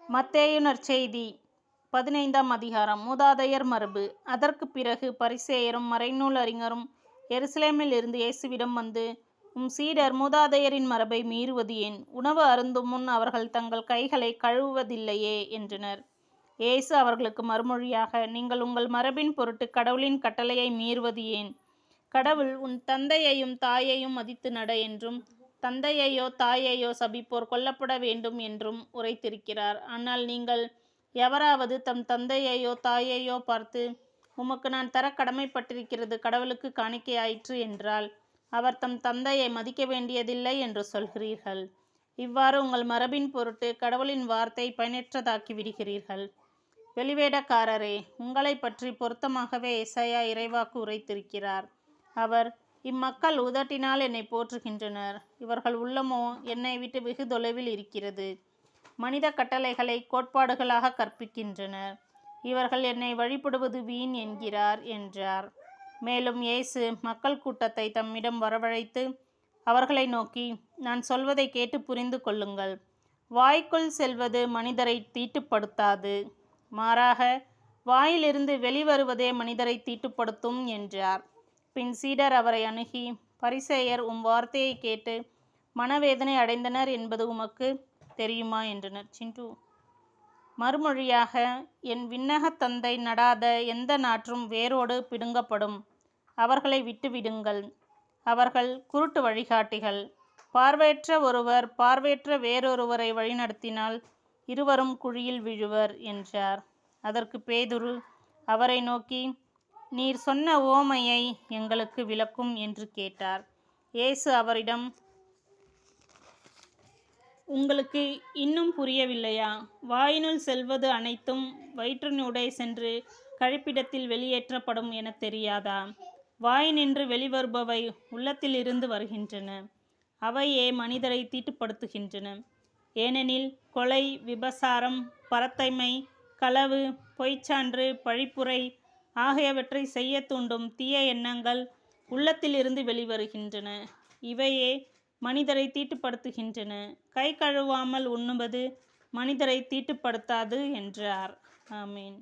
மத்தேயு நற்செய்தி 15ஆம் அதிகாரம். மூதாதையர் மரபு. அதற்குப் பிறகு பரிசேயரும் மறைநூல் அறிஞரும் எருசலேமில் இருந்து இயேசுவிடம் வந்து, உம் சீடர் மூதாதையரின் மரபை மீறுவது ஏன்? உணவு அருந்தும் முன் அவர்கள் தங்கள் கைகளை கழுவுவதில்லையே என்றனர். இயேசு அவர்களுக்கு மறுமொழியாக, நீங்கள் உங்கள் மரபின் பொருட்டு கடவுளின் கட்டளையை மீறுவது ஏன்? கடவுள் உன் தந்தையையும் தாயையும் மதித்து நட என்றும், தந்தையையோ தாயையோ சபிப்போர் கொல்லப்பட வேண்டும் என்றும் உரைத்திருக்கிறார். ஆனால் நீங்கள், எவராவது தம் தந்தையையோ தாயையோ பார்த்து, உமக்கு நான் தர கடமைப்பட்டிருக்கிறது கடவுளுக்கு காணிக்கையாயிற்று என்றால், அவர் தம் தந்தையை மதிக்க வேண்டியதில்லை என்று சொல்கிறீர்கள். இவ்வாறு உங்கள் மரபின் பொருட்டு கடவுளின் வார்த்தை பயனற்றதாக்கி விடுகிறீர்கள். வெளிவேடக்காரரே, உங்களை பற்றி பொருத்தமாகவே எசாயா இறைவாக்கு உரைத்திருக்கிறார். அவர், இம்மக்கள் உதட்டினால் என்னை போற்றுகின்றனர், இவர்கள் உள்ளமோ என்னை விட்டு வெகு தொலைவில் இருக்கிறது. மனித கட்டளைகளை கோட்பாடுகளாக கற்பிக்கின்றனர், இவர்கள் என்னை வழிபடுவது வீண் என்கிறார் என்றார். மேலும் இயேசு மக்கள் கூட்டத்தை தம்மிடம் வரவழைத்து அவர்களை நோக்கி, நான் சொல்வதை கேட்டு புரிந்து கொள்ளுங்கள். வாய்க்குள் செல்வது மனிதரை தீட்டுப்படுத்தாது, மாறாக வாயிலிருந்து வெளிவருவதே மனிதரை தீட்டுப்படுத்தும் என்றார். பின் சீடர் அவரை அணுகி, பரிசேயர் உம் வார்த்தையை கேட்டு மனவேதனை அடைந்தனர் என்பது உமக்கு தெரியுமா என்றனர். மறுமொழியாக, என் விண்ணகத் தந்தை நடாத எந்த நாற்றும் வேரோடு பிடுங்கப்படும். அவர்களை விட்டுவிடுங்கள். அவர்கள் குருட்டு வழிகாட்டிகள். பார்வையற்ற ஒருவர் பார்வையற்ற வேறொருவரை வழிநடத்தினால் இருவரும் குழியில் விழுவர் என்றார். அதற்கு பேதுரு அவரை நோக்கி, நீர் சொன்ன உவமையை எங்களுக்கு விளக்கும் என்று கேட்டார். இயேசு அவரிடம், உங்களுக்கு இன்னும் புரியவில்லையா? வாயினுள் செல்வது அனைத்தும் வயிற்றினூடே சென்று கழிப்பிடத்தில் வெளியேற்றப்படும் என தெரியாதா? வாயினின்று வெளிவருபவை உள்ளத்திலிருந்து வருகின்றன, அவையே மனிதரை தீட்டுப்படுத்துகின்றன. ஏனெனில் கொலை, விபசாரம், பரத்தைமை, களவு, பொய்ச்சான்று, பழிப்புரை ஆகியவற்றை செய்ய தூண்டும் தீய எண்ணங்கள் உள்ளத்திலிருந்து வெளிவருகின்றன. இவையே மனிதரை தீட்டுப்படுத்துகின்றன. கை கழுவாமல் உண்ணுவது மனிதரை தீட்டுப்படுத்தாது என்றார். ஆமீன்.